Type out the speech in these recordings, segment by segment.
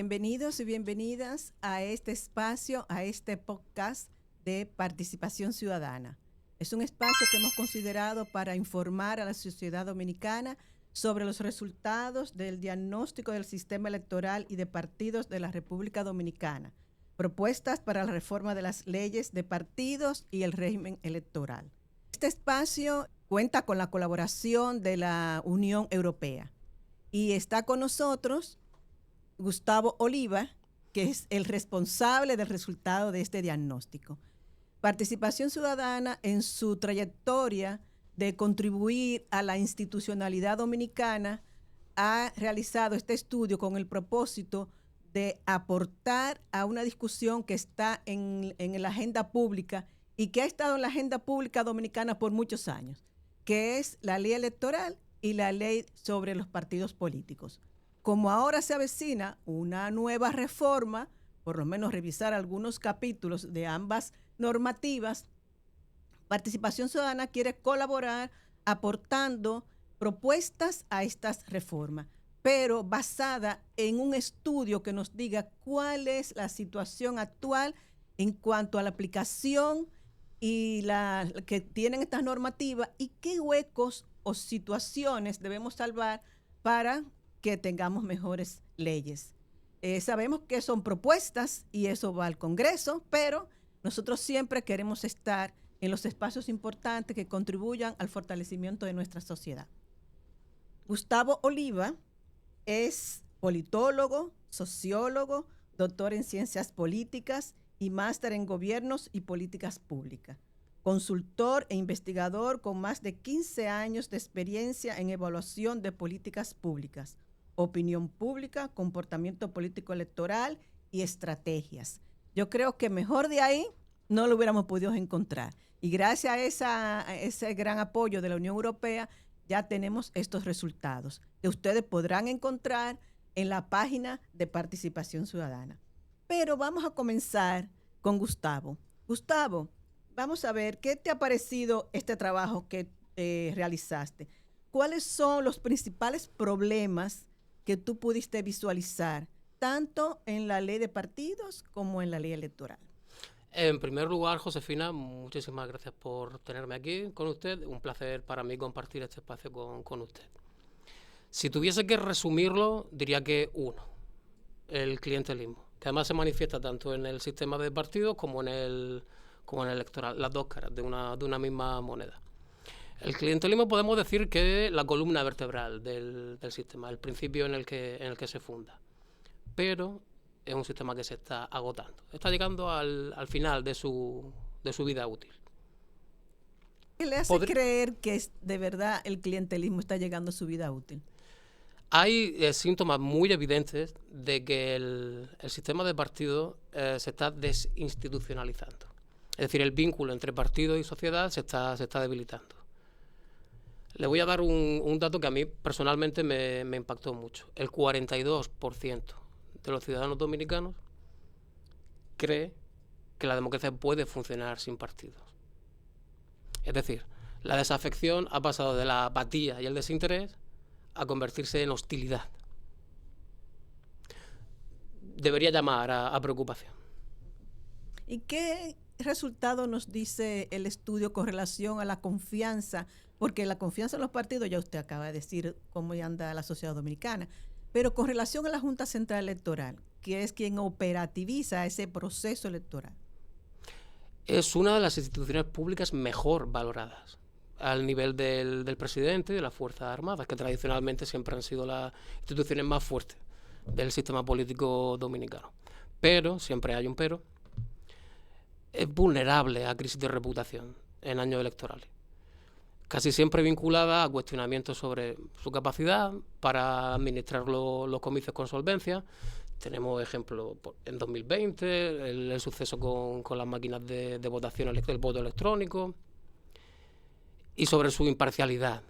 Bienvenidos y bienvenidas a este espacio, a este podcast de participación ciudadana. Es un espacio que hemos considerado para informar a la sociedad dominicana sobre los resultados del diagnóstico del sistema electoral y de partidos de la República Dominicana, propuestas para la reforma de las leyes de partidos y el régimen electoral. Este espacio cuenta con la colaboración de la Unión Europea y está con nosotros Gustavo Oliva, que es el responsable del resultado de este diagnóstico. Participación Ciudadana, en su trayectoria de contribuir a la institucionalidad dominicana, ha realizado este estudio con el propósito de aportar a una discusión que está en la agenda pública y que ha estado en la agenda pública dominicana por muchos años, que es la ley electoral y la ley sobre los partidos políticos. Como ahora se avecina una nueva reforma, por lo menos revisar algunos capítulos de ambas normativas, Participación Ciudadana quiere colaborar aportando propuestas a estas reformas, pero basada en un estudio que nos diga cuál es la situación actual en cuanto a la aplicación y la que tienen estas normativas y qué huecos o situaciones debemos salvar para que tengamos mejores leyes. Sabemos que son propuestas y eso va al Congreso, pero nosotros siempre queremos estar en los espacios importantes que contribuyan al fortalecimiento de nuestra sociedad. Gustavo Oliva es politólogo, sociólogo, doctor en ciencias políticas y máster en gobiernos y políticas públicas. Consultor e investigador con más de 15 años de experiencia en evaluación de políticas públicas, opinión pública, comportamiento político electoral y estrategias. Yo creo que mejor de ahí no lo hubiéramos podido encontrar. Y gracias a ese gran apoyo de la Unión Europea ya tenemos estos resultados que ustedes podrán encontrar en la página de Participación Ciudadana. Pero vamos a comenzar con Gustavo. Gustavo, vamos a ver, ¿qué te ha parecido este trabajo que realizaste? ¿Cuáles son los principales problemas que tú pudiste visualizar, tanto en la ley de partidos como en la ley electoral? En primer lugar, Josefina, muchísimas gracias por tenerme aquí con usted. Un placer para mí compartir este espacio con usted. Si tuviese que resumirlo, diría que el clientelismo, que además se manifiesta tanto en el sistema de partidos como en el electoral, las dos caras de una misma moneda. El clientelismo podemos decir que es la columna vertebral del sistema, el principio en el que se funda. Pero es un sistema que se está agotando. Está llegando al final de su vida útil. ¿Qué le hace creer que de verdad el clientelismo está llegando a su vida útil? Hay síntomas muy evidentes de que el sistema de partidos se está desinstitucionalizando. Es decir, el vínculo entre partido y sociedad se está debilitando. Le voy a dar un dato que a mí personalmente me impactó mucho. El 42% de los ciudadanos dominicanos cree que la democracia puede funcionar sin partidos. Es decir, la desafección ha pasado de la apatía y el desinterés a convertirse en hostilidad. Debería llamar a preocupación. ¿Y qué resultado nos dice el estudio con relación a la confianza? Porque la confianza en los partidos, ya usted acaba de decir cómo anda la sociedad dominicana, pero con relación a la Junta Central Electoral, que es quien operativiza ese proceso electoral. Es una de las instituciones públicas mejor valoradas, al nivel del presidente y de las Fuerzas Armadas, que tradicionalmente siempre han sido las instituciones más fuertes del sistema político dominicano. Pero, siempre hay un pero, es vulnerable a crisis de reputación en años electorales, casi siempre vinculada a cuestionamientos sobre su capacidad para administrar los comicios con solvencia. Tenemos ejemplos en 2020, el suceso con las máquinas de votación, el voto electrónico, y sobre su imparcialidad.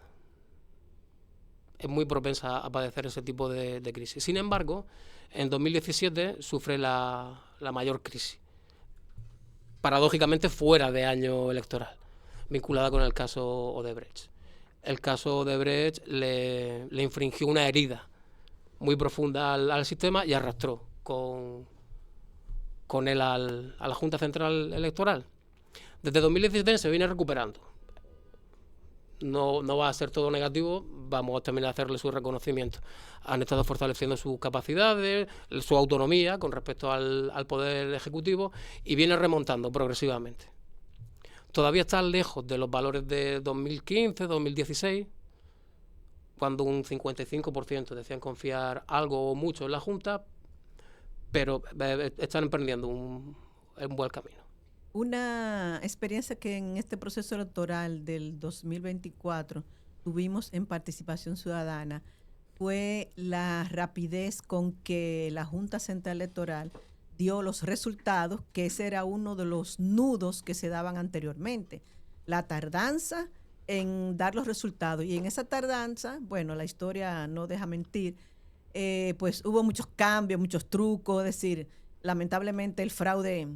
Es muy propensa a padecer ese tipo de crisis. Sin embargo, en 2017 sufre la mayor crisis, paradójicamente fuera de año electoral, vinculada con el caso Odebrecht. El caso Odebrecht le infringió una herida muy profunda al sistema y arrastró con él a la Junta Central Electoral. Desde 2017 se viene recuperando. No va a ser todo negativo, vamos también a hacerle su reconocimiento. Han estado fortaleciendo sus capacidades, su autonomía con respecto al Poder Ejecutivo y viene remontando progresivamente. Todavía está lejos de los valores de 2015, 2016, cuando un 55% decían confiar algo o mucho en la Junta, pero están emprendiendo un buen camino. Una experiencia que en este proceso electoral del 2024 tuvimos en Participación Ciudadana fue la rapidez con que la Junta Central Electoral dio los resultados, que ese era uno de los nudos que se daban anteriormente. La tardanza en dar los resultados. Y en esa tardanza, bueno, la historia no deja mentir, pues hubo muchos cambios, muchos trucos, es decir, lamentablemente el fraude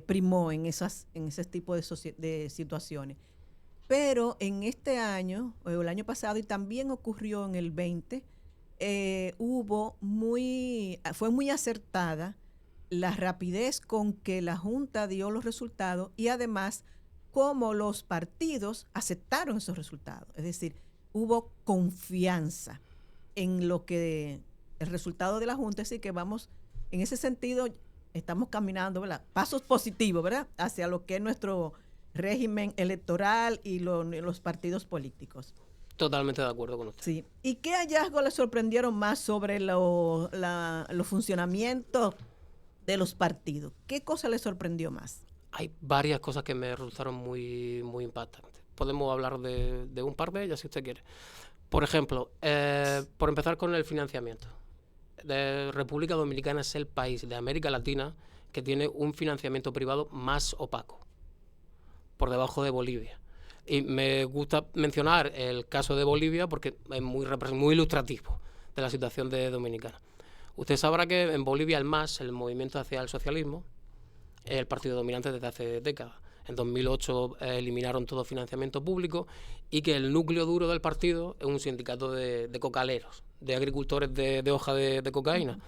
primó en ese tipo de situaciones. Pero en este año, o el año pasado, y también ocurrió en el 20, fue muy acertada la rapidez con que la Junta dio los resultados y además cómo los partidos aceptaron esos resultados. Es decir, hubo confianza en lo que el resultado de la Junta, así que vamos, en ese sentido, estamos caminando, ¿verdad? Pasos positivos, ¿verdad? Hacia lo que es nuestro régimen electoral y los partidos políticos. Totalmente de acuerdo con usted. Sí. ¿Y qué hallazgos le sorprendieron más sobre los funcionamientos de los partidos? ¿Qué cosa le sorprendió más? Hay varias cosas que me resultaron muy, muy impactantes. Podemos hablar de un par de ellas si usted quiere. Por ejemplo, por empezar con el financiamiento. República Dominicana es el país de América Latina que tiene un financiamiento privado más opaco, por debajo de Bolivia. Y me gusta mencionar el caso de Bolivia porque es muy ilustrativo de la situación de Dominicana. Usted sabrá que en Bolivia el MAS, el movimiento hacia el socialismo, es el partido dominante desde hace décadas. En 2008 eliminaron todo financiamiento público y que el núcleo duro del partido es un sindicato de cocaleros, de agricultores de hoja de cocaína.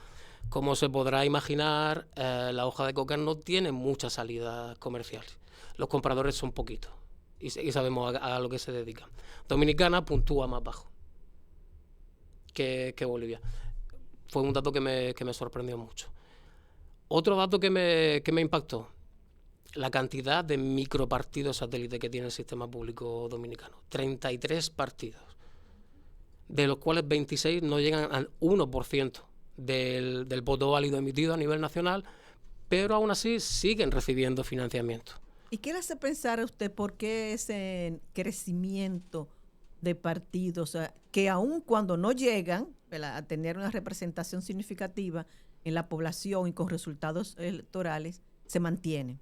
Como se podrá imaginar, la hoja de coca no tiene muchas salidas comerciales. Los compradores son poquitos y sabemos a lo que se dedican. Dominicana puntúa más bajo que Bolivia. Fue un dato que me sorprendió mucho. Otro dato que me impactó, la cantidad de micropartidos satélites que tiene el sistema público dominicano. 33 partidos, de los cuales 26 no llegan al 1% del voto válido emitido a nivel nacional, pero aún así siguen recibiendo financiamiento. ¿Y qué le hace pensar a usted por qué ese crecimiento de partidos, que aun cuando no llegan, ¿verdad?, a tener una representación significativa en la población y con resultados electorales, se mantienen?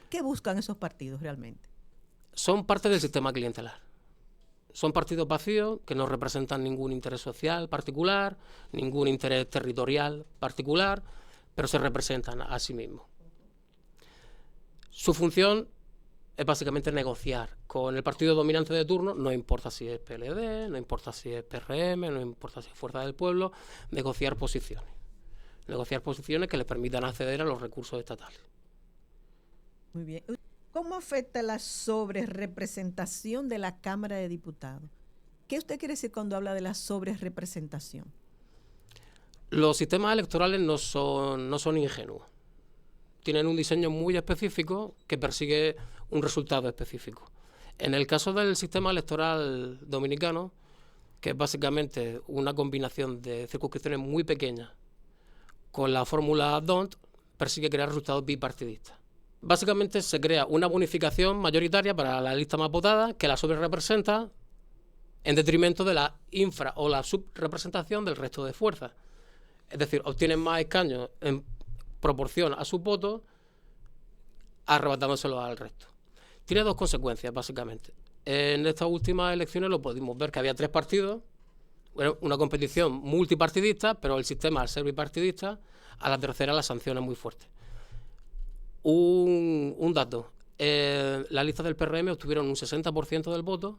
¿Qué buscan esos partidos realmente? Son parte del sistema clientelar. Son partidos vacíos que no representan ningún interés social particular, ningún interés territorial particular, pero se representan a sí mismos. Su función es básicamente negociar con el partido dominante de turno, no importa si es PLD, no importa si es PRM, no importa si es Fuerza del Pueblo, negociar posiciones que les permitan acceder a los recursos estatales. Muy bien. ¿Cómo afecta la sobrerepresentación de la Cámara de Diputados? ¿Qué usted quiere decir cuando habla de la sobrerepresentación? Los sistemas electorales no son ingenuos. Tienen un diseño muy específico que persigue un resultado específico. En el caso del sistema electoral dominicano, que es básicamente una combinación de circunscripciones muy pequeñas con la fórmula DONT, persigue crear resultados bipartidistas. Básicamente se crea una bonificación mayoritaria para la lista más votada que la sobrerepresenta en detrimento de la infra o la subrepresentación del resto de fuerzas. Es decir, obtienen más escaños en proporción a sus votos, arrebatándoselos al resto. Tiene dos consecuencias, básicamente. En estas últimas elecciones lo pudimos ver que había 3 partidos, una competición multipartidista, pero el sistema, al ser bipartidista, a la tercera la sanciona muy fuerte. Un dato, la lista del PRM obtuvieron un 60% del voto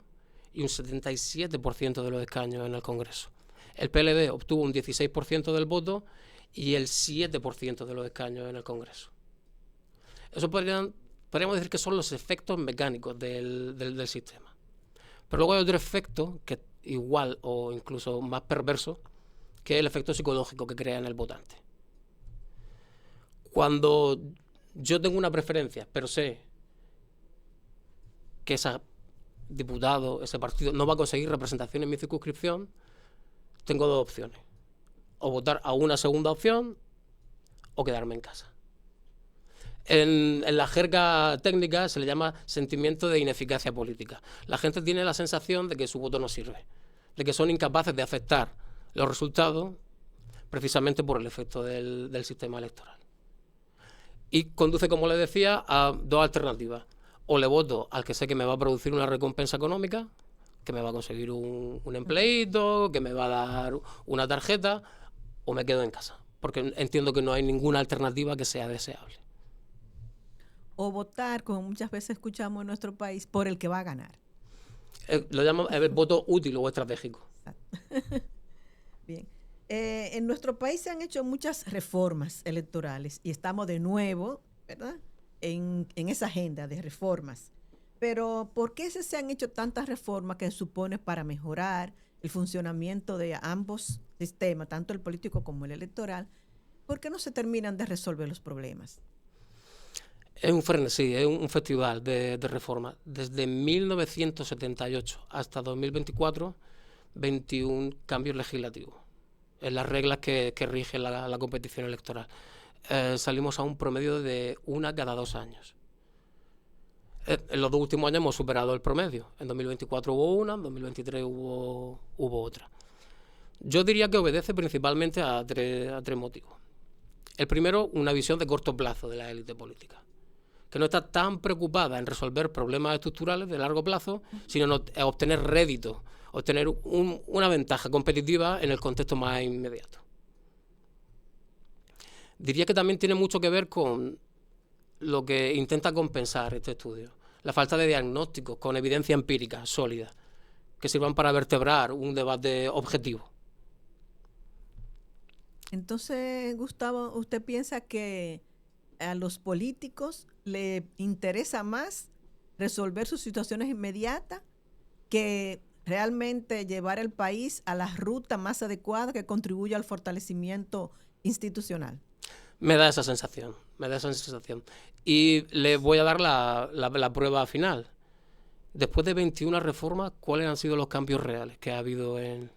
y un 77% de los escaños en el Congreso. El PLD obtuvo un 16% del voto y el 7% de los escaños en el Congreso. Eso podríamos decir que son los efectos mecánicos del sistema. Pero luego hay otro efecto que es igual o incluso más perverso, que es el efecto psicológico que crea en el votante. Cuando yo tengo una preferencia, pero sé que ese diputado, ese partido, no va a conseguir representación en mi circunscripción, tengo dos opciones. O votar a una segunda opción o quedarme en casa. En la jerga técnica se le llama sentimiento de ineficacia política. La gente tiene la sensación de que su voto no sirve, de que son incapaces de afectar los resultados precisamente por el efecto del sistema electoral. Y conduce, como les decía, a dos alternativas. O le voto al que sé que me va a producir una recompensa económica, que me va a conseguir un empleíto, que me va a dar una tarjeta, o me quedo en casa, porque entiendo que no hay ninguna alternativa que sea deseable. O votar, como muchas veces escuchamos en nuestro país, por el que va a ganar. Lo llaman el voto útil o estratégico. Bien. En nuestro país se han hecho muchas reformas electorales y estamos de nuevo, ¿verdad?, en esa agenda de reformas. Pero ¿por qué se han hecho tantas reformas que se supone para mejorar el funcionamiento de ambos sistemas, tanto el político como el electoral? ¿Por qué no se terminan de resolver los problemas? Es un frenesí, es un festival de reformas. Desde 1978 hasta 2024, 21 cambios legislativos en las reglas que rigen la competición electoral. Salimos a un promedio de una cada 2 años. En los 2 últimos años hemos superado el promedio. En 2024 hubo una, en 2023 hubo otra. Yo diría que obedece principalmente a tres motivos. El primero, una visión de corto plazo de la élite política, que no está tan preocupada en resolver problemas estructurales de largo plazo, sino en obtener réditos, obtener una ventaja competitiva en el contexto más inmediato. Diría que también tiene mucho que ver con lo que intenta compensar este estudio: la falta de diagnósticos con evidencia empírica sólida que sirvan para vertebrar un debate objetivo. Entonces, Gustavo, ¿usted piensa que a los políticos les interesa más resolver sus situaciones inmediatas que realmente llevar el país a la ruta más adecuada que contribuya al fortalecimiento institucional? Me da esa sensación. Y le voy a dar la prueba final. Después de 21 reformas, ¿cuáles han sido los cambios reales que ha habido en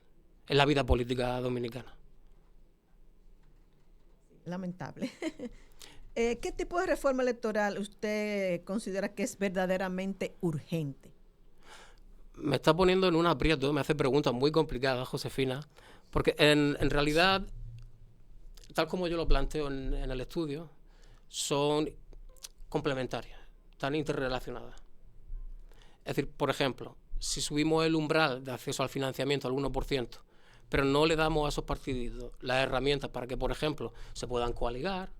la vida política dominicana? Lamentable. ¿Qué tipo de reforma electoral usted considera que es verdaderamente urgente? Me está poniendo en un aprieto, me hace preguntas muy complicadas, Josefina, porque en realidad, tal como yo lo planteo en el estudio, son complementarias, están interrelacionadas. Es decir, por ejemplo, si subimos el umbral de acceso al financiamiento al 1%, pero no le damos a esos partidos las herramientas para que, por ejemplo, se puedan coaligar,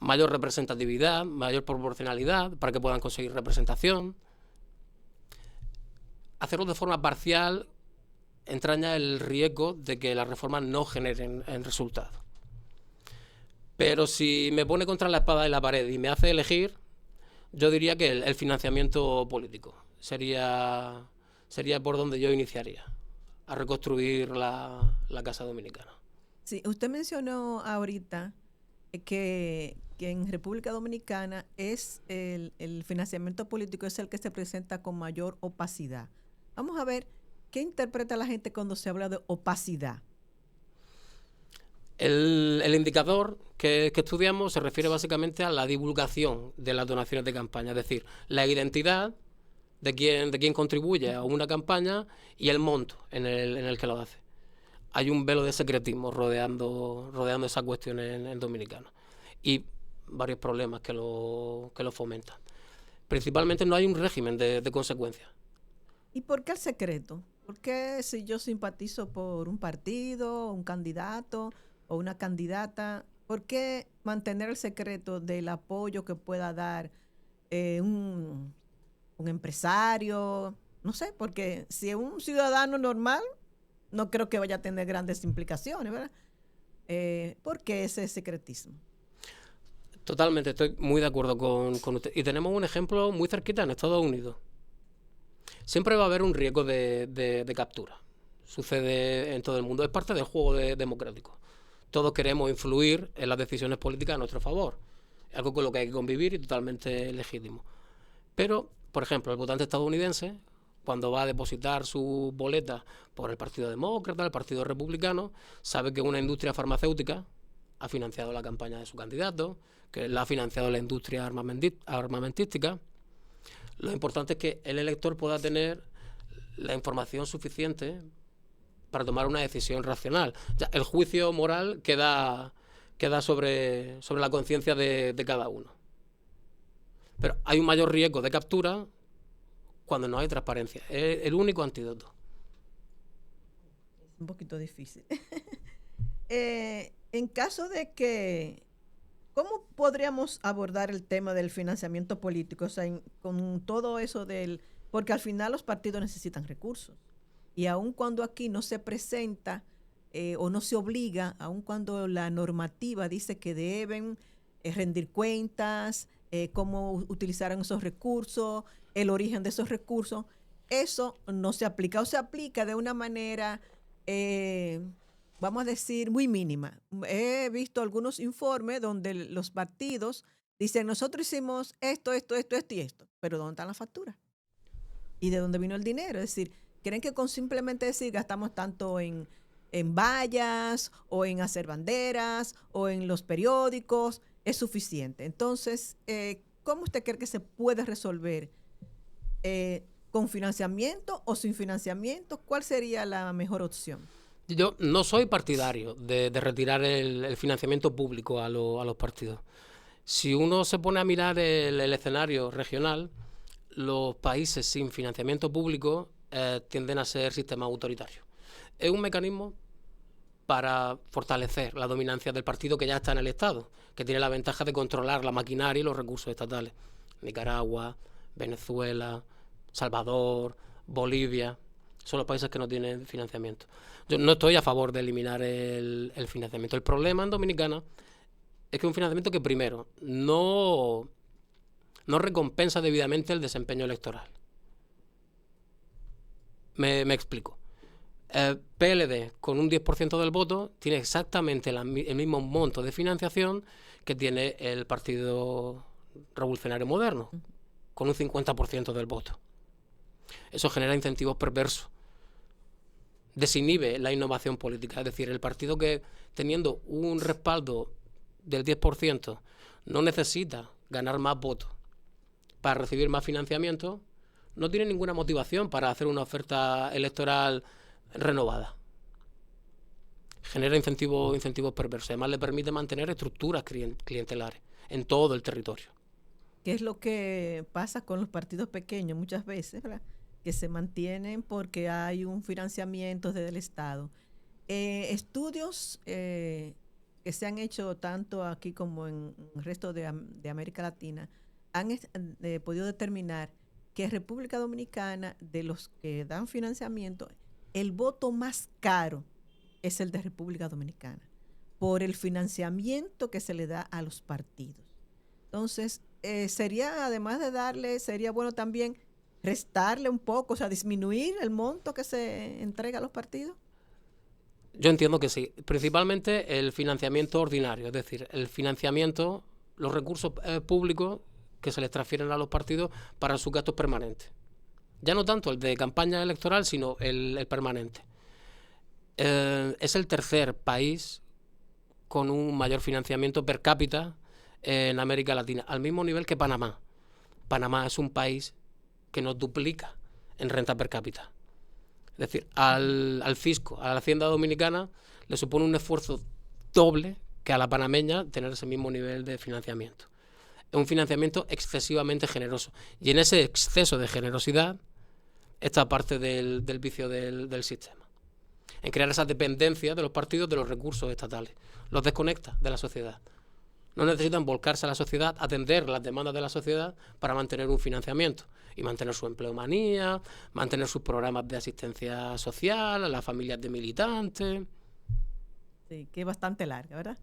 mayor representatividad, mayor proporcionalidad, para que puedan conseguir representación, hacerlo de forma parcial entraña el riesgo de que las reformas no generen resultados. Pero si me pone contra la espada y la pared y me hace elegir, yo diría que el financiamiento político sería por donde yo iniciaría, a reconstruir la Casa Dominicana. Sí, usted mencionó ahorita que en República Dominicana es el financiamiento político es el que se presenta con mayor opacidad. Vamos a ver, ¿qué interpreta la gente cuando se habla de opacidad? El indicador que estudiamos se refiere básicamente a la divulgación de las donaciones de campaña, es decir, la identidad de quien contribuye a una campaña y el monto en el que lo hace. Hay un velo de secretismo rodeando esa cuestión en Dominicana y varios problemas que lo fomentan. Principalmente no hay un régimen de consecuencias. ¿Y por qué el secreto? ¿Por qué si yo simpatizo por un partido, un candidato o una candidata, por qué mantener el secreto del apoyo que pueda dar un empresario? No sé, porque si es un ciudadano normal, no creo que vaya a tener grandes implicaciones, ¿verdad? ¿Por qué ese secretismo? Totalmente, estoy muy de acuerdo con usted. Y tenemos un ejemplo muy cerquita en Estados Unidos. Siempre va a haber un riesgo de captura. Sucede en todo el mundo. Es parte del juego democrático. Todos queremos influir en las decisiones políticas a nuestro favor. Es algo con lo que hay que convivir y totalmente legítimo. Pero, por ejemplo, el votante estadounidense, cuando va a depositar su boleta por el Partido Demócrata, el Partido Republicano, sabe que una industria farmacéutica ha financiado la campaña de su candidato, que la ha financiado la industria armamentística. Lo importante es que el elector pueda tener la información suficiente para tomar una decisión racional. Ya, el juicio moral queda sobre la conciencia de cada uno. Pero hay un mayor riesgo de captura cuando no hay transparencia. Es el único antídoto. Es un poquito difícil. En caso de que, ¿cómo podríamos abordar el tema del financiamiento político? O sea, con todo eso porque al final los partidos necesitan recursos. Y aun cuando aquí no se presenta o no se obliga, aun cuando la normativa dice que deben rendir cuentas, cómo utilizaron esos recursos, el origen de esos recursos, eso no se aplica o se aplica de una manera, vamos a decir, muy mínima. He visto algunos informes donde los partidos dicen, nosotros hicimos esto y esto, pero ¿dónde están las facturas? ¿Y de dónde vino el dinero? Es decir, ¿creen que con simplemente decir gastamos tanto en vallas o en hacer banderas o en los periódicos es suficiente? Entonces, ¿cómo usted cree que se puede resolver? ¿Con financiamiento o sin financiamiento? ¿Cuál sería la mejor opción? Yo no soy partidario de retirar el financiamiento público a los partidos. Si uno se pone a mirar el escenario regional, los países sin financiamiento público tienden a ser sistemas autoritarios. Es un mecanismo para fortalecer la dominancia del partido que ya está en el Estado, que tiene la ventaja de controlar la maquinaria y los recursos estatales. Nicaragua, Venezuela, Salvador, Bolivia, son los países que no tienen financiamiento. Yo no estoy a favor de eliminar el financiamiento. El problema en Dominicana es que es un financiamiento que, primero, no recompensa debidamente el desempeño electoral. Me explico. PLD, con un 10% del voto, tiene exactamente el mismo monto de financiación que tiene el Partido Revolucionario Moderno, con un 50% del voto. Eso genera incentivos perversos. Desinhibe la innovación política. Es decir, el partido que, teniendo un respaldo del 10%, no necesita ganar más votos para recibir más financiamiento, no tiene ninguna motivación para hacer una oferta electoral renovada. Genera incentivos perversos. Además, le permite mantener estructuras clientelares en todo el territorio. ¿Qué es lo que pasa con los partidos pequeños muchas veces, ¿verdad? Que se mantienen porque hay un financiamiento desde el Estado. Estudios que se han hecho tanto aquí como en el resto de América Latina han podido determinar que República Dominicana, de los que dan financiamiento, el voto más caro es el de República Dominicana, por el financiamiento que se le da a los partidos. Entonces, sería bueno también restarle un poco, o sea, disminuir el monto que se entrega a los partidos. Yo entiendo que sí, principalmente el financiamiento ordinario, es decir, el financiamiento, los recursos públicos que se les transfieren a los partidos para sus gastos permanentes. Ya no tanto el de campaña electoral, sino el permanente. Es el tercer país con un mayor financiamiento per cápita en América Latina, al mismo nivel que Panamá. Panamá es un país que nos duplica en renta per cápita. Es decir, al fisco, a la hacienda dominicana, le supone un esfuerzo doble que a la panameña tener ese mismo nivel de financiamiento. Es un financiamiento excesivamente generoso. Y en ese exceso de generosidad está parte del vicio del sistema. En crear esa dependencia de los partidos de los recursos estatales. Los desconecta de la sociedad. No necesitan volcarse a la sociedad, atender las demandas de la sociedad para mantener un financiamiento y mantener su empleomanía, mantener sus programas de asistencia social a las familias de militantes. Sí, que es bastante larga, ¿verdad?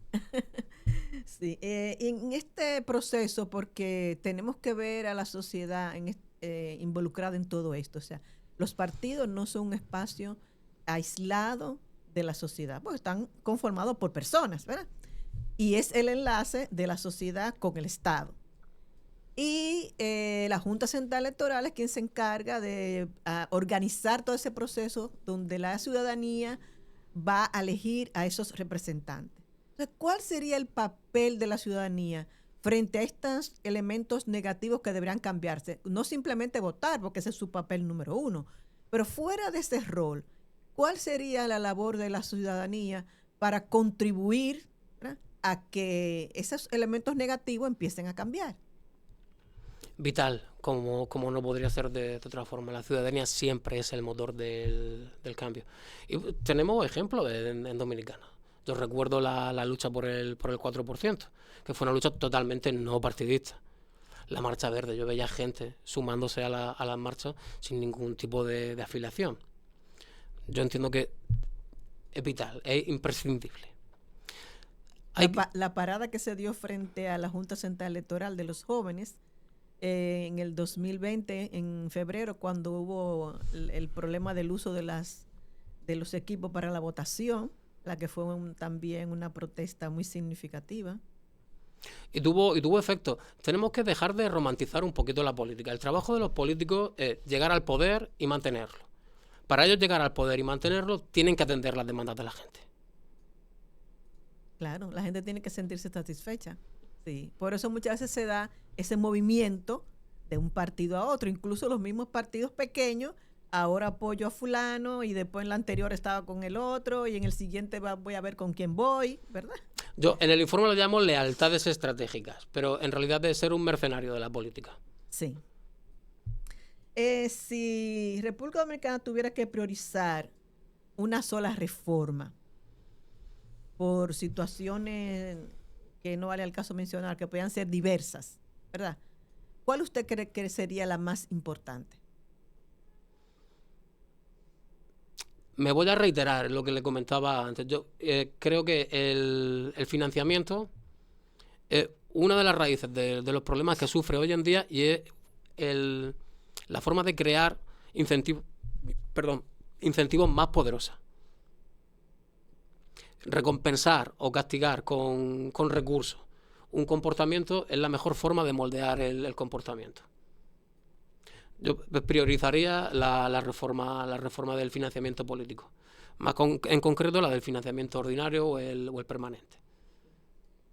Sí, en este proceso, porque tenemos que ver a la sociedad involucrada en todo esto, o sea, los partidos no son un espacio aislado de la sociedad, porque están conformados por personas, ¿verdad? Y es el enlace de la sociedad con el Estado. Y la Junta Central Electoral es quien se encarga de organizar todo ese proceso donde la ciudadanía va a elegir a esos representantes. Entonces, ¿cuál sería el papel de la ciudadanía frente a estos elementos negativos que deberían cambiarse? No simplemente votar, porque ese es su papel número uno, pero fuera de ese rol, ¿cuál sería la labor de la ciudadanía para contribuir, ¿verdad?, a que esos elementos negativos empiecen a cambiar? Vital, como no podría ser de otra forma. La ciudadanía siempre es el motor del cambio. Y tenemos ejemplos en Dominicana. Yo recuerdo la lucha por el 4%, que fue una lucha totalmente no partidista. La Marcha Verde, yo veía gente sumándose a las marchas sin ningún tipo de afiliación. Yo entiendo que es vital, es imprescindible. La parada que se dio frente a la Junta Central Electoral de los jóvenes en el 2020, en febrero, cuando hubo el problema del uso de los equipos para la votación, la que fue también una protesta muy significativa. Y tuvo efecto. Tenemos que dejar de romantizar un poquito la política. El trabajo de los políticos es llegar al poder y mantenerlo. Para ellos llegar al poder y mantenerlo, tienen que atender las demandas de la gente. Claro, la gente tiene que sentirse satisfecha. Sí, por eso muchas veces se da ese movimiento de un partido a otro, incluso los mismos partidos pequeños, ahora apoyo a fulano y después en la anterior estaba con el otro y en el siguiente voy a ver con quién voy, ¿verdad? Yo en el informe lo llamo lealtades estratégicas, pero en realidad debe ser un mercenario de la política. Sí. Si República Dominicana tuviera que priorizar una sola reforma por situaciones que no vale el caso mencionar, que puedan ser diversas, ¿verdad?, ¿cuál usted cree que sería la más importante? Me voy a reiterar lo que le comentaba antes. Yo creo que el financiamiento es una de las raíces de los problemas que sufre hoy en día y es la forma de crear incentivos más poderosos. Recompensar o castigar con recursos un comportamiento es la mejor forma de moldear el comportamiento. Yo priorizaría la reforma del financiamiento político, más en concreto la del financiamiento ordinario o el permanente.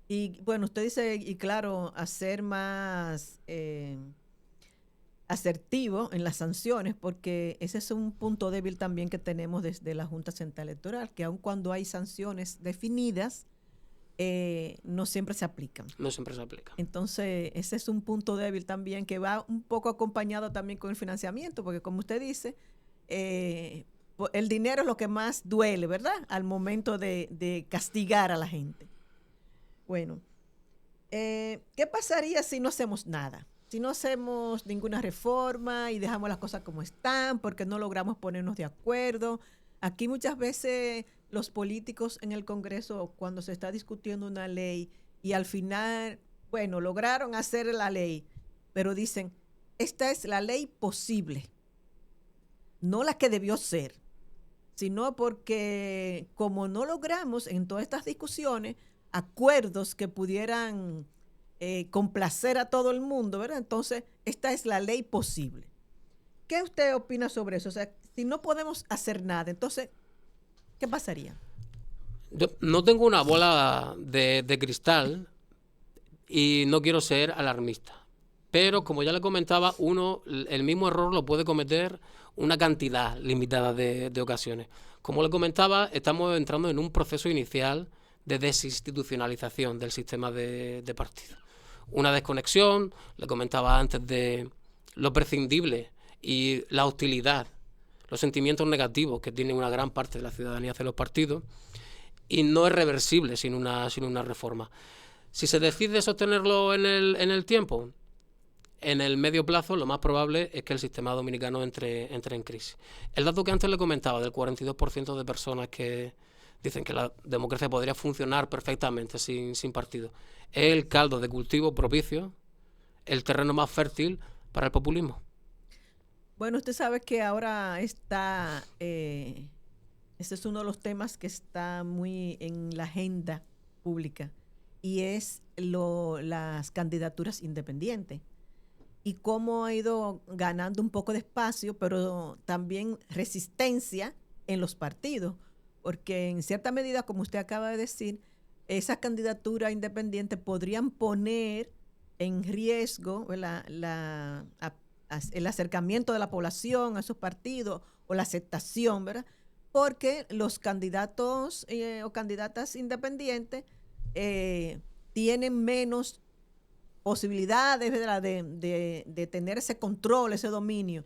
Y bueno, usted dice, y claro, hacer más asertivo en las sanciones, porque ese es un punto débil también que tenemos desde la Junta Central Electoral, que aun cuando hay sanciones definidas, no siempre se aplican. No siempre se aplican. Entonces, ese es un punto débil también, que va un poco acompañado también con el financiamiento, porque como usted dice, el dinero es lo que más duele, ¿verdad?, al momento de castigar a la gente. Bueno, ¿qué pasaría si no hacemos nada? Si no hacemos ninguna reforma y dejamos las cosas como están porque no logramos ponernos de acuerdo. Aquí muchas veces los políticos en el Congreso, cuando se está discutiendo una ley y al final, bueno, lograron hacer la ley, pero dicen, esta es la ley posible, no la que debió ser, sino porque como no logramos en todas estas discusiones acuerdos que pudieran complacer a todo el mundo, ¿verdad? Entonces, esta es la ley posible. ¿Qué usted opina sobre eso? O sea, si no podemos hacer nada, entonces, ¿qué pasaría? Yo no tengo una bola de cristal y no quiero ser alarmista. Pero, como ya le comentaba, el mismo error lo puede cometer una cantidad limitada de ocasiones. Como le comentaba, estamos entrando en un proceso inicial de desinstitucionalización del sistema de partidos. Una desconexión, le comentaba antes, de lo prescindible y la hostilidad, los sentimientos negativos que tiene una gran parte de la ciudadanía hacia los partidos, y no es reversible sin una reforma. Si se decide sostenerlo en el tiempo, en el medio plazo, lo más probable es que el sistema dominicano entre en crisis. El dato que antes le comentaba, del 42% de personas que dicen que la democracia podría funcionar perfectamente sin partido. Es el caldo de cultivo propicio, el terreno más fértil para el populismo. Bueno, usted sabe que ahora está, ese es uno de los temas que está muy en la agenda pública, y es las candidaturas independientes y cómo ha ido ganando un poco de espacio, pero también resistencia en los partidos, porque en cierta medida, como usted acaba de decir, esas candidaturas independientes podrían poner en riesgo el acercamiento de la población a esos partidos o la aceptación, ¿verdad? Porque los candidatos o candidatas independientes tienen menos posibilidades, ¿verdad?, de tener ese control, ese dominio.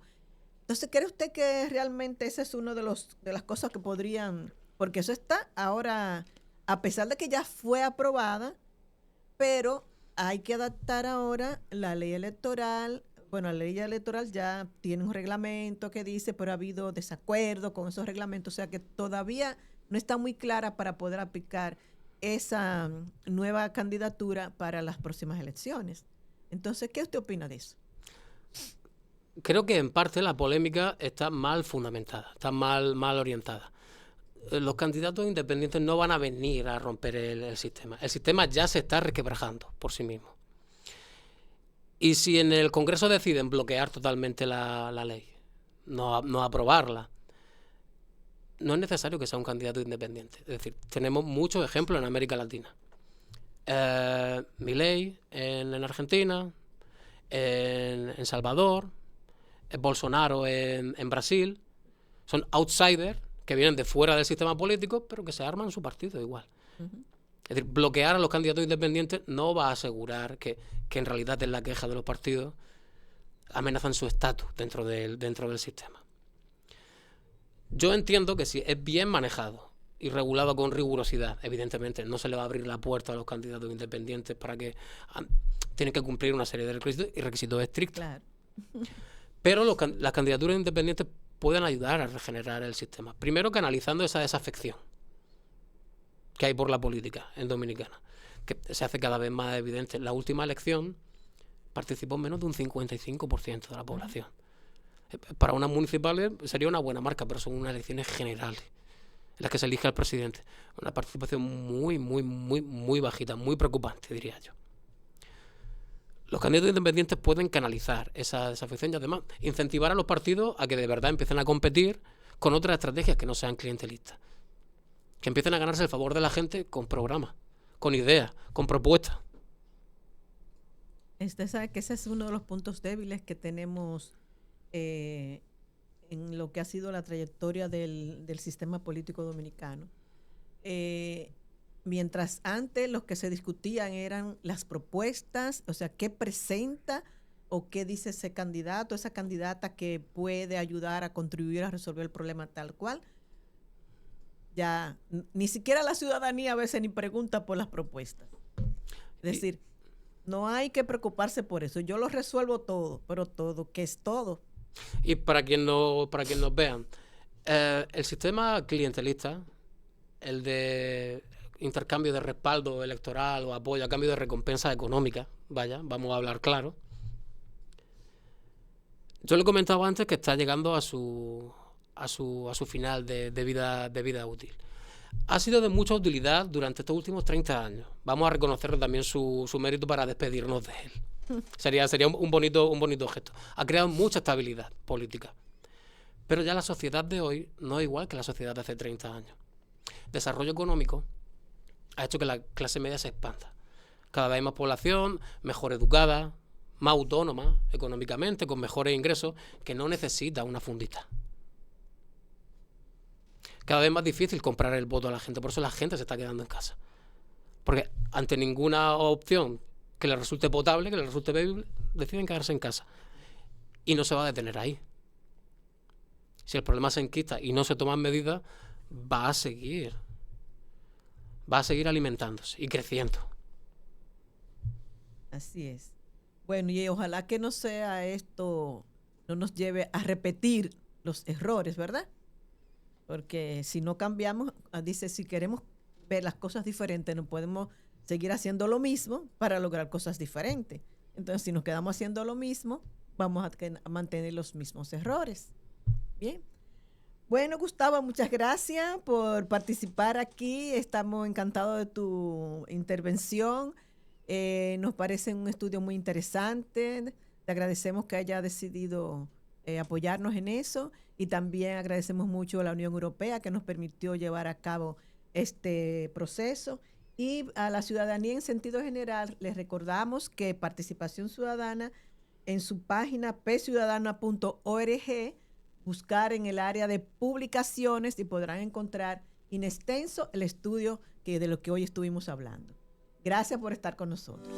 Entonces, ¿cree usted que realmente ese es uno de las cosas que podrían, porque eso está ahora, a pesar de que ya fue aprobada, pero hay que adaptar ahora la ley electoral? Bueno, la ley electoral ya tiene un reglamento que dice, pero ha habido desacuerdo con esos reglamentos, o sea que todavía no está muy clara para poder aplicar esa nueva candidatura para las próximas elecciones. Entonces, ¿qué usted opina de eso? Creo que en parte la polémica está mal fundamentada, está mal orientada. Los candidatos independientes no van a venir a romper el sistema. El sistema ya se está resquebrajando por sí mismo. Y si en el Congreso deciden bloquear totalmente la ley, no aprobarla, no es necesario que sea un candidato independiente. Es decir, tenemos muchos ejemplos en América Latina. Milei en Argentina, en Salvador, Bolsonaro en Brasil. Son outsiders que vienen de fuera del sistema político, pero que se arman su partido igual. Uh-huh. Es decir, bloquear a los candidatos independientes no va a asegurar que en realidad es la queja de los partidos, amenazan su estatus dentro del sistema. Yo entiendo que si es bien manejado y regulado con rigurosidad, evidentemente no se le va a abrir la puerta a los candidatos independientes para que tienen que cumplir una serie de requisitos estrictos. Claro. Pero las candidaturas independientes pueden ayudar a regenerar el sistema. Primero, canalizando esa desafección que hay por la política en Dominicana, que se hace cada vez más evidente. En la última elección participó menos de un 55% de la población. Para unas municipales sería una buena marca, pero son unas elecciones generales en las que se elige al presidente. Una participación muy bajita, muy preocupante, diría yo. Los candidatos independientes pueden canalizar esa desafección y además incentivar a los partidos a que de verdad empiecen a competir con otras estrategias que no sean clientelistas. Que empiecen a ganarse el favor de la gente con programas, con ideas, con propuestas. Usted sabe que ese es uno de los puntos débiles que tenemos en lo que ha sido la trayectoria del sistema político dominicano. Mientras antes los que se discutían eran las propuestas, o sea, qué presenta o qué dice ese candidato, esa candidata que puede ayudar a contribuir a resolver el problema tal cual. Ya ni siquiera la ciudadanía a veces ni pregunta por las propuestas. Es decir, no hay que preocuparse por eso. Yo lo resuelvo todo, pero todo, ¿qué es todo? Y para quien nos vean, el sistema clientelista, el de intercambio de respaldo electoral o apoyo a cambio de recompensa económica, vamos a hablar claro. Yo le comentaba antes que está llegando a su final de vida útil. Ha sido de mucha utilidad durante estos últimos 30 años. Vamos a reconocerle también su mérito para despedirnos de él. Sería un bonito gesto. Ha creado mucha estabilidad política. Pero ya la sociedad de hoy no es igual que la sociedad de hace 30 años. Desarrollo económico ha hecho que la clase media se expanda. Cada vez hay más población, mejor educada, más autónoma económicamente, con mejores ingresos, que no necesita una fundita. Cada vez más difícil comprar el voto a la gente, por eso la gente se está quedando en casa. Porque ante ninguna opción que le resulte potable, que le resulte bebible, deciden quedarse en casa. Y no se va a detener ahí. Si el problema se enquista y no se toman medidas, va a seguir alimentándose y creciendo. Así es. Bueno, y ojalá que no sea esto, no nos lleve a repetir los errores, ¿verdad? porque si no cambiamos, dice, si queremos ver las cosas diferentes, no podemos seguir haciendo lo mismo para lograr cosas diferentes. Entonces, si nos quedamos haciendo lo mismo, vamos a mantener los mismos errores. Bien. Bueno, Gustavo, muchas gracias por participar aquí. Estamos encantados de tu intervención. Nos parece un estudio muy interesante. Te agradecemos que haya decidido apoyarnos en eso, y también agradecemos mucho a la Unión Europea que nos permitió llevar a cabo este proceso, y a la ciudadanía en sentido general les recordamos que Participación Ciudadana, en su página pciudadana.org, buscar en el área de publicaciones y podrán encontrar in extenso el estudio de lo que hoy estuvimos hablando. Gracias por estar con nosotros.